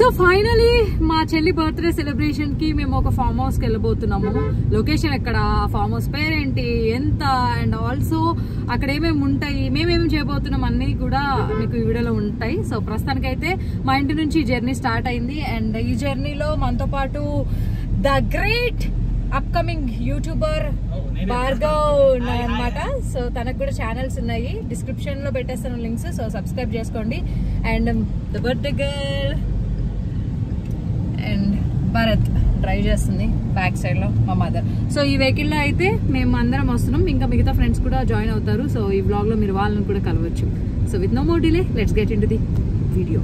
So finally మా చెల్లి birthday celebration కి మేము ఒక ఫామ్ హౌస్ కి వెళ్ళబోతున్నాము. లొకేషన్ ఎక్కడ, ఫామ్ హౌస్ పేరేంటి, ఎంత, అండ్ ఆల్సో అక్కడ ఏమేమి ఉంటాయి, మేమేమి చేయబోతున్నాం అన్ని కూడా మీకు ఈ వీడియోలో ఉంటాయి. సో ప్రస్తుతానికైతే మా ఇంటి నుంచి జర్నీ స్టార్ట్ అయింది. అండ్ ఈ జర్నీలో మనతో పాటు the great upcoming YouTuber Bhargav ఉన్నాయన్నమాట. సో తనకు కూడా ఛానల్స్ ఉన్నాయి, డిస్క్రిప్షన్ లో పెట్టేస్తాను లింక్స్. సో సబ్స్క్రైబ్ చేసుకోండి. And the birthday girl and Bharat drive చేస్తుంది బ్యాక్ సైడ్ లో మా మదర్. సో ఈ వెహికల్ లో అయితే మేము అందరం వస్తున్నాం, ఇంకా మిగతా ఫ్రెండ్స్ కూడా జాయిన్ అవుతారు. సో ఈ వ్లాగ్ లో మీరు వాళ్ళని కూడా కలవచ్చు. So with no more delay let's get into the video.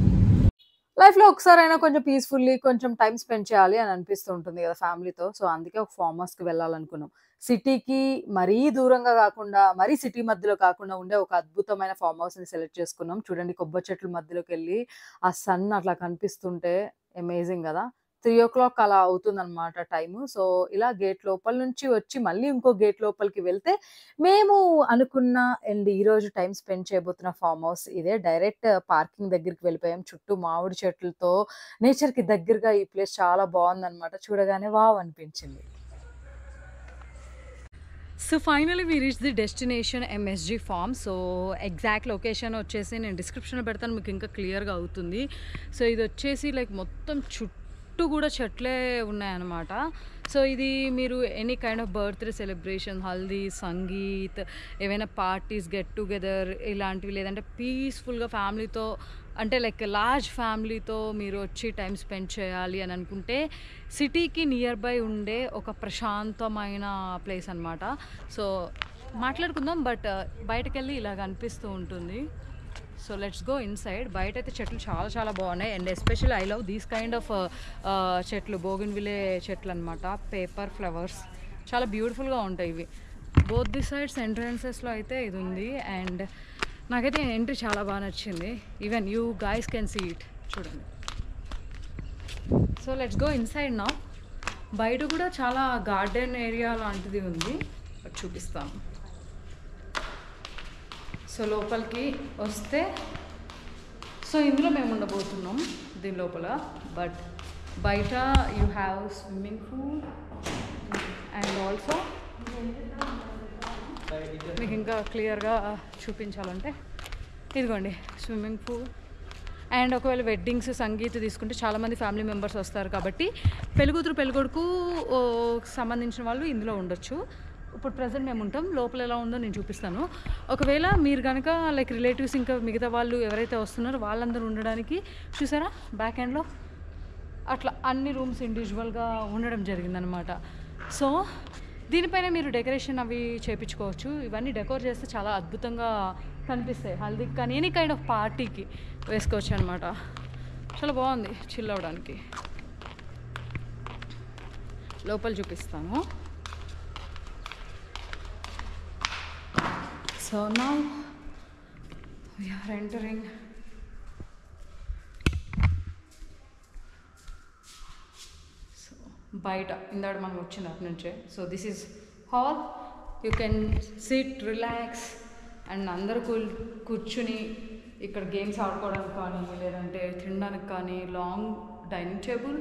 Life లో ఒకసారైనా కొంచెం పీస్ఫుల్లీ కొంచెం టైం స్పెండ్ చేయాలి అని అనిపిస్తూ ఉంటుంది కదా ఫ్యామిలీతో. సో అందుకే ఒక ఫార్మ్ హౌస్ కి వెళ్ళాలనుకున్నాం. సిటీకి మరీ దూరంగా కాకుండా, మరీ సిటీ మధ్యలో కాకుండా ఉండే ఒక అద్భుతమైన ఫార్మ్ హౌస్ ని సెలెక్ట్ చేసుకున్నాం. చూడండి, కొబ్బరి చెట్ల మధ్యలోకి వెళ్ళి ఆ సన్ అట్లా కనిపిస్తుంటే అమేజింగ్ కదా. 3 o'clock అలా అవుతుంది అనమాట టైము. సో ఇలా గేట్ లోపల నుంచి వచ్చి మళ్ళీ ఇంకో గేట్ లోపలికి వెళ్తే మేము అనుకున్న అండ్ ఈ రోజు టైం స్పెండ్ చేయబోతున్న ఫార్మ్ హౌస్ ఇదే. డైరెక్ట్ పార్కింగ్ దగ్గరికి వెళ్ళిపోయాం. చుట్టూ మామిడి చెట్లతో నేచర్ కి దగ్గరగా ఈ ప్లేస్ చాలా బాగుంది అనమాట. చూడగానే వావ్ అనిపించింది. So finally we reach the destination MSG farm. So exact location వచ్చేసి నేను డిస్క్రిప్షన్లో పెడతాను, మీకు ఇంకా క్లియర్గా అవుతుంది. సో ఇది వచ్చేసి లైక్ మొత్తం చుట్టూ కూడా చెట్లే ఉన్నాయన్నమాట. సో ఇది మీరు any kind of birthday celebration, haldi, sangeet, ఏవైనా పార్టీస్, గెట్ టుగెదర్ ఇలాంటివి, లేదంటే పీస్ఫుల్గా ఫ్యామిలీతో అంటే లైక్ లార్జ్ ఫ్యామిలీతో మీరు వచ్చి టైం స్పెండ్ చేయాలి అని అనుకుంటే సిటీకి నియర్ బై ఉండే ఒక ప్రశాంతమైన ప్లేస్ అనమాట. సో మాట్లాడుకుందాం, బట్ బయటకు వెళ్ళి ఇలాగ అనిపిస్తూ ఉంటుంది. So let's go inside. బయట అయితే చెట్లు చాలా చాలా బాగున్నాయి. And especially I love these kind of చెట్లు, బోగిన్విలే చెట్లు అనమాట. పేపర్ ఫ్లవర్స్ చాలా బ్యూటిఫుల్గా ఉంటాయి ఇవి. బోత్ ది సైడ్స్ ఎంట్రన్సెస్లో అయితే ఇది ఉంది. అండ్ నాకైతే ఎంట్రీ చాలా బాగా నచ్చింది. Even you guys can see it, చూడండి. So let's go inside now. బయట కూడా చాలా గార్డెన్ ఏరియా లాంటిది ఉంది, చూపిస్తాను. సో లోపలికి వస్తే, సో ఇందులో మేము ఉండబోతున్నాం దీని లోపల. బట్ బయట you have swimming pool and also మీకు ఇంకా క్లియర్గా చూపించాలంటే ఇదిగోండి స్విమ్మింగ్ పూల్. అండ్ ఒకవేళ వెడ్డింగ్స్, సంగీత్ తీసుకుంటే చాలామంది ఫ్యామిలీ మెంబర్స్ వస్తారు కాబట్టి పెళ్ళికూతురు పెళ్ళికొడుకు సంబంధించిన వాళ్ళు ఇందులో ఉండొచ్చు. ఇప్పుడు ప్రజెంట్ మేము ఉంటాం. లోపల ఎలా ఉందో నేను చూపిస్తాను. ఒకవేళ మీరు కనుక లైక్ రిలేటివ్స్ ఇంకా మిగతా వాళ్ళు ఎవరైతే వస్తున్నారో వాళ్ళందరూ ఉండడానికి చూసారా బ్యాక్ ఎండ్లో అట్లా అన్ని రూమ్స్ ఇండివిజువల్గా ఉండడం జరిగిందనమాట. సో దీనిపైన మీరు డెకరేషన్ అవి చేయించుకోవచ్చు. ఇవన్నీ డెకోర్ చేస్తే చాలా అద్భుతంగా కనిపిస్తాయి. హల్దీకి కానీ ఎనీ కైండ్ ఆఫ్ పార్టీకి వేసుకోవచ్చు అనమాట. చాలా బాగుంది చిల్ అవ్వడానికి. లోపల చూపిస్తాను. So now we are entering. So బయట ఇందాక మనం వచ్చినప్పటి నుంచే. So this is hall. You can SIT, relax and అందరూ కూర్చుని ఇక్కడ గేమ్స్ ఆడుకోవడానికి కానీ, లేదంటే తినడానికి కానీ. Long dining table,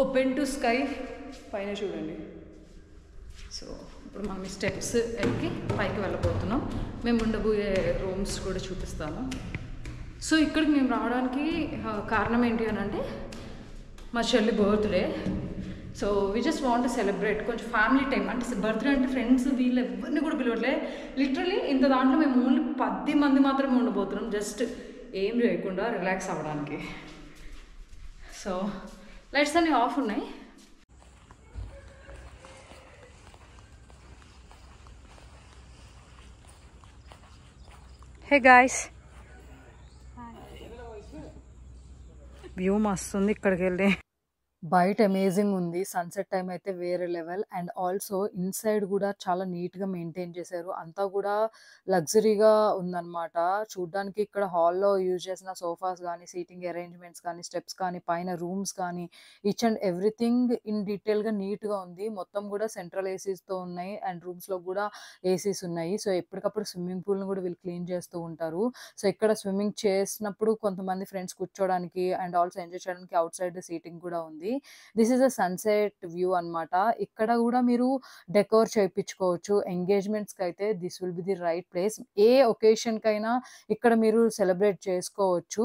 open to sky, పైన చూడండి. సో ఇప్పుడు మనం స్టెప్స్ ఎక్కి పైకి వెళ్ళబోతున్నాం. మేము ఉండబోయే రూమ్స్ కూడా చూపిస్తాను. సో ఇక్కడికి మేము రావడానికి కారణం ఏంటి అని అంటే మా చెల్లి birthday. So we just want to celebrate కొంచెం ఫ్యామిలీ టైం. అంటే బర్త్డే అంటే ఫ్రెండ్స్ వీళ్ళు ఎవరిని కూడా పిలవట్లే. లిటరలీ ఇంత దాంట్లో మేము ఓన్లీ 10 మంది మాత్రమే ఉండబోతున్నాం, జస్ట్ ఏం చేయకుండా రిలాక్స్ అవ్వడానికి. సో లైట్స్ అన్నీ ఆఫ్ ఉన్నాయి. హే గాయ్స్, వ్యూ మస్తు ఉంది ఇక్కడికి వెళ్ళి. బయట అమేజింగ్ ఉంది. సన్‌సెట్ టైమ్ అయితే వేరే లెవెల్. అండ్ ఆల్సో ఇన్‌సైడ్ గూడా చాలా నీట్‌గా మెయింటైన్ చేశారు. అంతా గూడా లగ్జరీగా ఉందనమాట. చూడ్డానికి ఇక్కడ హాల్‌లో యూజ్ చేసిన సోఫాస్ గానీ, సీటింగ్ అరేంజ్‌మెంట్స్ కానీ, స్టెప్స్ కానీ, పైన రూమ్స్ కానీ, ఈచ్ అండ్ ఎవ్రీథింగ్ ఇన్ డీటెయిల్‌గా నీట్‌గా ఉంది. మొత్తం గూడా సెంట్రల్ ఏసీస్‌తో ఉన్నాయి. అండ్ రూమ్స్‌లో గూడా ఏసీస్ ఉన్నాయి. సో, ఎప్పటికప్పుడు స్విమ్మింగ్ పూల్‌ని గూడా వీళ్ళు క్లీన్ చేస్తూ ఉంటారు. సో, ఇక్కడ స్విమ్మింగ్ చేసినప్పుడు కొంతమంది ఫ్రెండ్స్ కూర్చోడానికి అండ్ ఆల్సో ఎంజాయ్ చేయడానికి ఔట్ సైడ్ సీటింగ్ కూడా ఉంది. This is a sunset view అన్నమాట. ఇక్కడ గూడా మీరు డెకోర్ చేపిచ్చుకోవచ్చు. ఎంగేజ్‌మెంట్స్‌కైతే this will be the right place. ఏ ఒకేషన్‌కైనా ఇక్కడ మీరు సెలబ్రేట్ చేసుకోవచ్చు.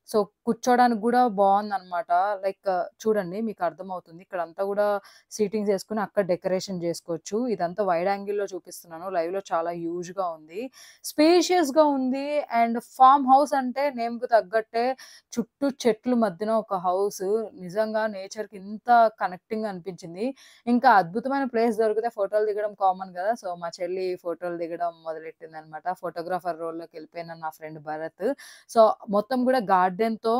సో, కూర్చోడానికి గూడా బావుందన్నమాట. లైక్ చూడండి మీకు అర్థమవుతుంది. ఇక్కడంతా గూడా సీటింగ్స్ యేసుకొని అక్కడ డెకరేషన్ జేసుకోవచ్చు. ఇదంతా వైడ్ యాంగిల్‌లో చూపిస్తున్నాను. లైవ్‌లో చాలా హ్యూజ్‌గా ఉంది. స్పేషియస్‌గా ఉంది. అండ్ ఫార్మ్ హౌస్ అంటే నేమ్‌కి తగ్గట్టే చుట్టూ చెట్లు మధ్యన ఒక హౌసు. నిజంగా నేచర్‌కి ఇంత కనెక్టింగ్ అనిపించింది. ఇంకా అద్భుతమైన ప్లేస్ దొరికితే ఫోటోలు దిగడం కామన్ గదా! సో, మా చెల్లి ఫోటోలు దిగడం మొదలెట్టిందనమాట. ఫోటోగ్రాఫర్ రోల్‌లోకెళ్ళిపోయిన నా ఫ్రెండ్ భరత్. సో, మొత్తం గూడా గార్డెన్‌తో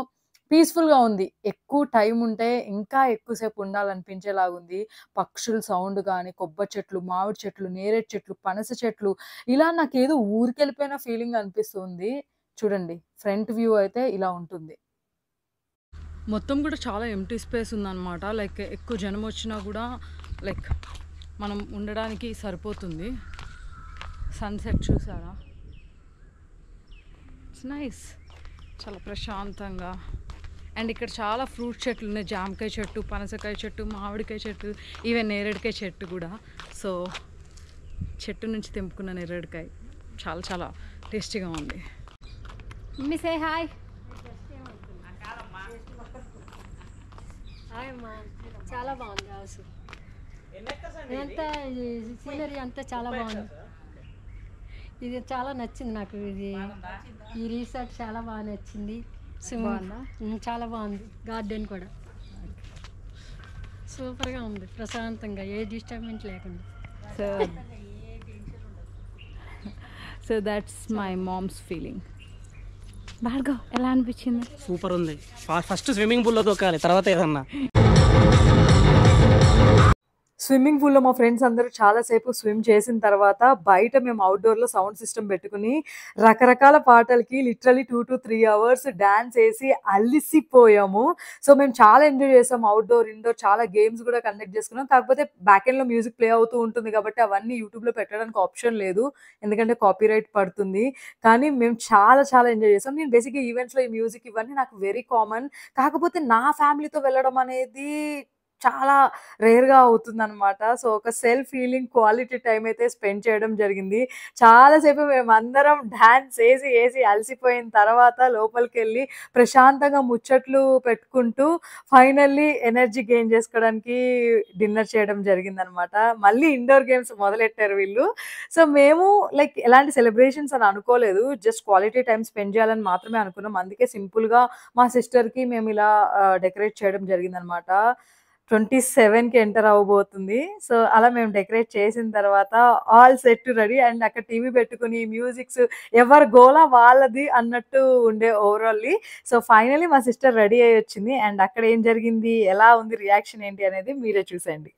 పీస్‌ఫుల్‌గా ఉంది. ఎక్కువ టైమ్ ఉంటే ఇంకా ఎక్కువ సేపు ఉండాలనిపించేలాగుంది. పక్షుల సౌండ్ గాని, కొబ్బరి చెట్లు, మామిడి చెట్లు, నేరేడు చెట్లు, పనస చెట్లు ఇలా నాకేదో ఊరికెళ్ళిపోయిన ఫీలింగ్ అనిపిస్తుంది. చూడండి ఫ్రంట్ వ్యూ అయితే ఇలా ఉంటుంది. మొత్తం గూడా చాలా ఎంప్టీ స్పేస్ ఉందనమాట. లైక్ ఎక్కువ జనమొచ్చినా గూడా లైక్ మనం ఉండడానికి సరిపోతుంది. సన్‌సెట్ చూసారా? It's nice. చాలా ప్రశాంతంగా. అండ్ ఇక్కడ చాలా ఫ్రూట్ చెట్లున్నాయి. జామకాయ చెట్టు, పనసకాయ చెట్టు, మామిడికాయ చెట్టు, ఈవెన్ నేరేడుకాయ చెట్టు గూడా. సో, చెట్టు నుంచి తెంపుకున్న నేరేడుకాయ చాలా చాలా టేస్టీగా ఉంది. Mummy say hi. హాయ్ అమ్మా, చాలా బాగుంది హౌస్. ఇదంతా సీనరీ అంతా చాలా బాగుంది. ఇది చాలా నచ్చింది నాకు. ఈ రిసార్ట్ చాలా బాగా నచ్చింది. చాలా బాగుంది. గార్డెన్ కూడా సూపర్గా ఉంది. ప్రశాంతంగా ఏ డిస్టర్బెన్స్ లేకుండా. So that's my mom's feeling. Bhargav ఎలా అనిపించింది? సూపర్ ఉంది. ఫస్ట్ స్విమ్మింగ్ పూల్లో దూకాలి, తర్వాత ఏదన్నా. స్విమ్మింగ్ పూల్‌లో మా ఫ్రెండ్స్ అందరూ చాలా సేపు స్విమ్ చేసిన తర్వాత బయట మేము అవుట్‌డోర్‌లో సౌండ్ సిస్టమ్ పెట్టుకొని రకరకాల పాటలకి లిటరల్లీ 2-3 అవర్స్ డాన్స్ ఏసి అలిసిపోయాము. సో, మేము చాలా ఎంజాయ్ చేసాం. అవుట్‌డోర్, ఇండోర్ చాలా గేమ్స్ కూడా కండక్ట్ చేసుకున్నాం. కాకపోతే బ్యాక్ ఎండ్‌లో మ్యూజిక్ ప్లే అవుతూ ఉంటుంది కాబట్టి అవన్నీ యూట్యూబ్‌లో పెట్టడానికి ఆప్షన్ లేదు. ఎందుకంటే కాపీరైట్ పడుతుంది. కానీ మేము చాలా చాలా ఎంజాయ్ చేసాం. నేను బేసిక్‌గా ఈవెంట్స్‌లో ఈ మ్యూజిక్ ఇవన్నీ నాకు వెరీ కామన్. కాకపోతే నా ఫ్యామిలీతో వెళ్ళడం అనేది చాలా రేర్‌గా అవుతుందనమాట. సో, ఒక సెల్ఫ్ హీలింగ్ క్వాలిటీ టైమ్ అయితే స్పెండ్ చేయడం జరిగింది. చాలా సేపు మేమందరం డాన్స్ ఏసి అలసిపోయిన తర్వాత లోపలికెళ్ళి ప్రశాంతంగా ముచ్చట్లు పెట్టుకుంటూ ఫైనల్లీ ఎనర్జీ గెయిన్ చేసుకోవడానికి డిన్నర్ చేయడం జరిగిందనమాట. మళ్ళీ ఇండోర్ గేమ్స్ మొదలెట్టారు వీళ్ళు. సో, మేము లైక్ ఎలాంటి సెలబ్రేషన్స్ అని అనుకోలేదు. జస్ట్ క్వాలిటీ టైమ్ స్పెండ్ చేయాలని మాత్రమే అనుకున్నాం. అందుకే సింపుల్‌గా మా సిస్టర్‌కి మేము ఇలా డెకరేట్ చేయడం జరిగిందనమాట. 27కి ఎంటర్ అవ్వబోతుంది. సో, అలా మేము డెకరేట్ చేసిన తర్వాత ఆల్ సెట్ రెడీ. అండ్ అక్కడ టీవీ పెట్టుకొని మ్యూజిక్స్ ఎవరి గోల వాళ్ళది అన్నట్టు ఉండే ఓవరాల్లీ. సో, ఫైనల్లీ మా సిస్టర్ రెడీ అయ్యొచ్చింది. అండ్ అక్కడ ఏం జరిగింది, ఎలా ఉంది, రియాక్షన్ ఏంటి అనేది మీరే చూసేయండి.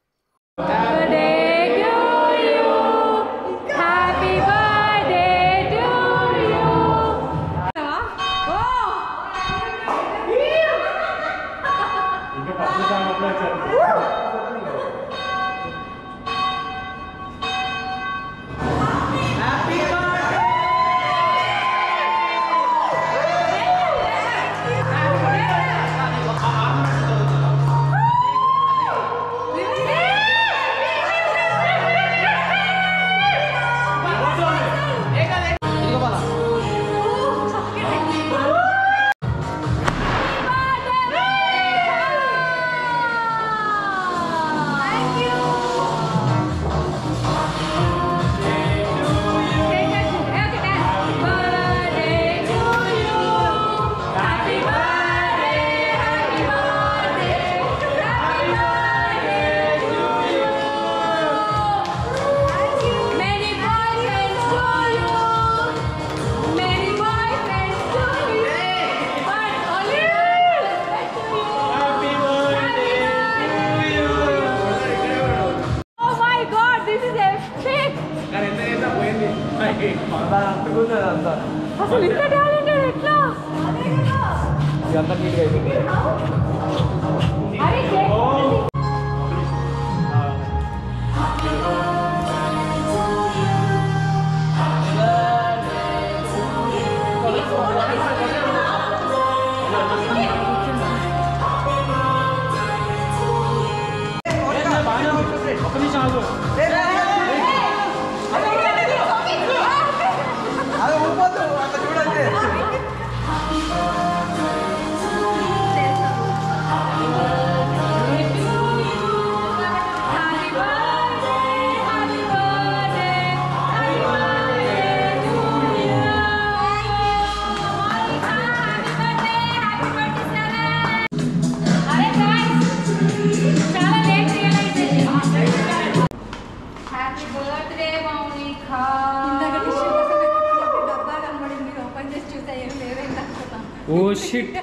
ఓ షిట్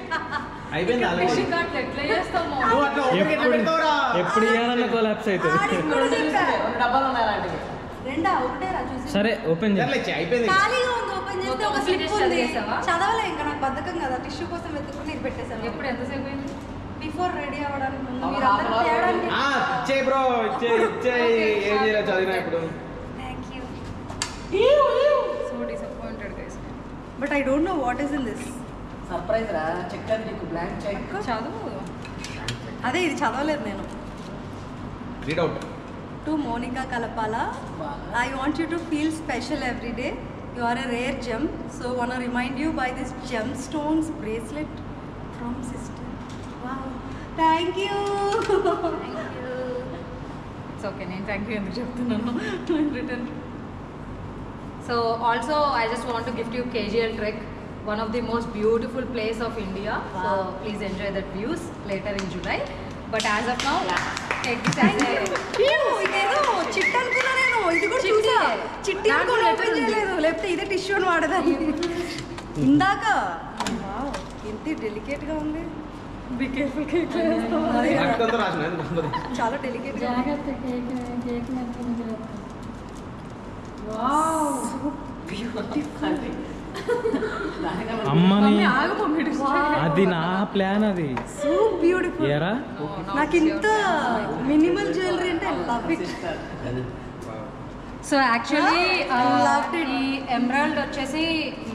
అయిపోయింది already. ఫిషింగ్ కార్ట్ ఎట్లా చేస్తాము నువ్వు అట్లా open ఎట్లా పెడతావురా? ఎప్పుడు ఇవ్వాలన్న కొలాప్స్ అవుతుంది డబ్బాలు ఉన్నాయి అలాంటివి. రెండా ఒకటే రా చూసి సరే ఓపెన్ చేయి సర్లే, అయిపోయింది. ఖాళీగా ఉంది ఓపెన్ చేస్తే ఒక స్లిప్ ఉంది చదివేసావా? చదవలే ఇంకా నాకు బద్ధకం కదా టిష్యూ కోసం వెతుక్కుని ఇది పెట్టేశాను ఎప్పుడు ఎంతసేపు అయింది బిఫోర్ రెడీ అవ్వడానికి ముందు మీరు అందరూ తేడానికి ఆ, ఇచ్చేయ్ బ్రో, ఇచ్చేయ్. ఏం చేయలేదు చదివినా ఇప్పుడు. Thank you so disappointed guys but I don't know what is in this surprise రా చెక్ నీకు బ్లాంక్ చెక్ చదువు అదే ఇది చదవలేదు నేను రీడ్ అవుట్. టు మోనికా కలపాల I want you to feel special every day you are a rare gem so wanna remind you by this gem stones bracelet from sister wow thank you it's okay నేను thank you ఎందుకు చెప్తున్నాను return so also I just want to gift you KGL trek one of the most beautiful place of India so please enjoy that views later in July but as of now take this ఇదేదో chit అనుకున్నా నేను ఇది కూడా చూసా చిట్టి అనుకుని open చేయలేదు లేకపోతే ఇదే టిష్యూ అని వాడదాన్ని ఇందాక వావ్ ఎంత డెలికేట్గా ఉంది బి కేర్ఫుల్ కేక్ రక్తంతో రాసిన అది నమ్మదు. చాలా డెలికేట్గా జాగ్రత్త కేక్ కేక్ మీద వావ్ అమ్మని ఆగు మమ్మీ అది నా ప్లాన్ అది సో బ్యూటిఫుల్ ఏరా నాకు ఇంత మినిమల్ జ్యువెలరీ అంటే I love it so actually Loved it. ఈ ఎమరాల్డ్ వచ్చేసి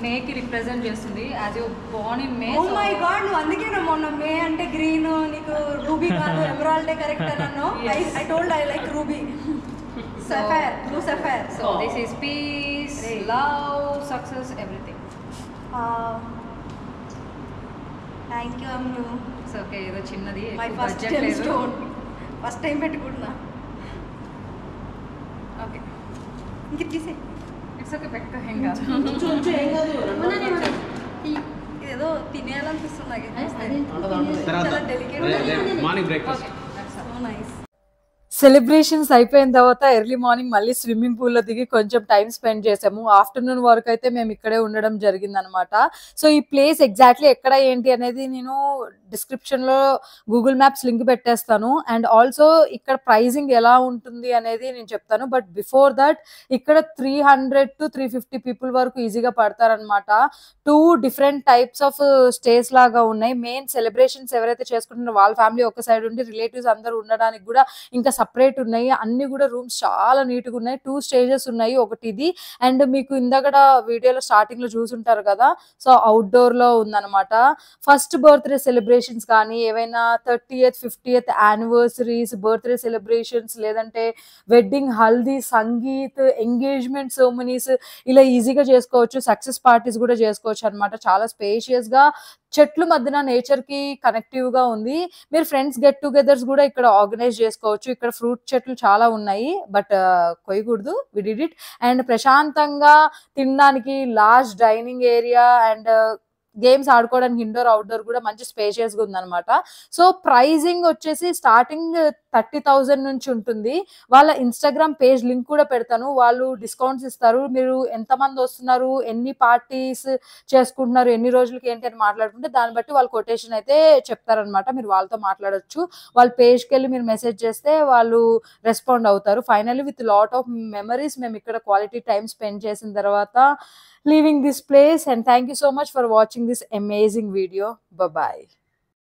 మేకి రిప్రజెంట్ చేస్తుంది as you born in May oh my God నువ్వు అందుకే నా మొన్న మే అంటే గ్రీన్ నీకు రూబీ కాదు ఎమరాల్డే కరెక్ట్ అన్నాను I told I like ruby sapphire blue sapphire so this is peace love success everything thank you Ammu so okay ఏదో చిన్నది my first stone first time పెట్టుకుంటున్నా ఓకే ఇంక తీసే ఇట్స్ ఓకే పెట్ట ఇంకా ఇదేదో తినేయాలనిపిస్తుంది నాకు తర్వాత చాలా delicate morning breakfast. So nice celebrations అయిపోయిన తర్వాత ఎర్లీ మార్నింగ్ మళ్ళీ స్విమ్మింగ్ పూల్లో దిగి కొంచెం టైం స్పెండ్ చేసాము ఆఫ్టర్నూన్ వరకు అయితే మేము ఇక్కడే ఉండడం జరిగిందనమాట సో ఈ ప్లేస్ ఎగ్జాక్ట్లీ ఎక్కడ ఏంటి అనేది నేను డిస్క్రిప్షన్లో గూగుల్ మ్యాప్స్ లింక్ పెట్టేస్తాను అండ్ ఆల్సో ఇక్కడ ప్రైజింగ్ ఎలా ఉంటుంది అనేది నేను చెప్తాను బట్ బిఫోర్ దట్ ఇక్కడ 300 to 350 పీపుల్ వరకు ఈజీగా పడతారనమాట 2 డిఫరెంట్ టైప్స్ ఆఫ్ స్టేస్ లాగా ఉన్నాయి మెయిన్ సెలబ్రేషన్స్ ఎవరైతే చేసుకుంటున్నారో వాళ్ళ ఫ్యామిలీ ఒక సైడ్ ఉండి రిలేటివ్స్ అందరూ ఉండడానికి కూడా ఇంకా సపరేట్ ఉన్నాయి అన్ని కూడా రూమ్స్ చాలా నీట్గా ఉన్నాయి 2 స్టేజెస్ ఉన్నాయి ఒకటి ఇది అండ్ మీకు ఇందాక వీడియోలో స్టార్టింగ్ లో చూసుంటారు కదా సో అవుట్డోర్ లో ఉందన్నమాట ఫస్ట్ బర్త్డే సెలబ్రేషన్స్ కానీ ఏవైనా 30th 50th anniversaries birthday celebrations లేదంటే wedding haldi sangeet engagement ceremonies ఇలా ఈజీగా చేసుకోవచ్చు సక్సెస్ పార్టీస్ కూడా చేసుకోవచ్చు అనమాట చాలా స్పేషియస్ గా చెట్లు మధ్యన నేచర్ కి కనెక్టివ్ గా ఉంది మీరు ఫ్రెండ్స్ గెట్ టుగెదర్స్ కూడా ఇక్కడ ఆర్గనైజ్ చేసుకోవచ్చు ఇక్కడ ఫ్రూట్ చెట్లు చాలా ఉన్నాయి బట్ కొయ్యకూడదు వి డిడ్ ఇట్ అండ్ ప్రశాంతంగా తినడానికి large dining area and games ఆడుకోవడానికి ఇండోర్ అవుట్డోర్ కూడా మంచి స్పేషియస్ గా ఉందన్నమాట సో ప్రైజింగ్ వచ్చేసి స్టార్టింగ్ 30,000 నుంచి ఉంటుంది వాళ్ళ ఇన్స్టాగ్రామ్ పేజ్ లింక్ కూడా పెడతాను వాళ్ళు డిస్కౌంట్స్ ఇస్తారు మీరు ఎంతమంది వస్తున్నారు ఎన్ని పార్టీస్ చేసుకుంటున్నారు ఎన్ని రోజులకి ఏంటి అని మాట్లాడుకుంటే దాన్ని బట్టి వాళ్ళు కొటేషన్ అయితే చెప్తారనమాట మీరు వాళ్ళతో మాట్లాడొచ్చు వాళ్ళ పేజ్కి వెళ్ళి మీరు మెసేజ్ చేస్తే వాళ్ళు రెస్పాండ్ అవుతారు finally with lot of memories మేము ఇక్కడ క్వాలిటీ టైం స్పెండ్ చేసిన తర్వాత leaving this place and thank you so much for watching this amazing video. Bye bye.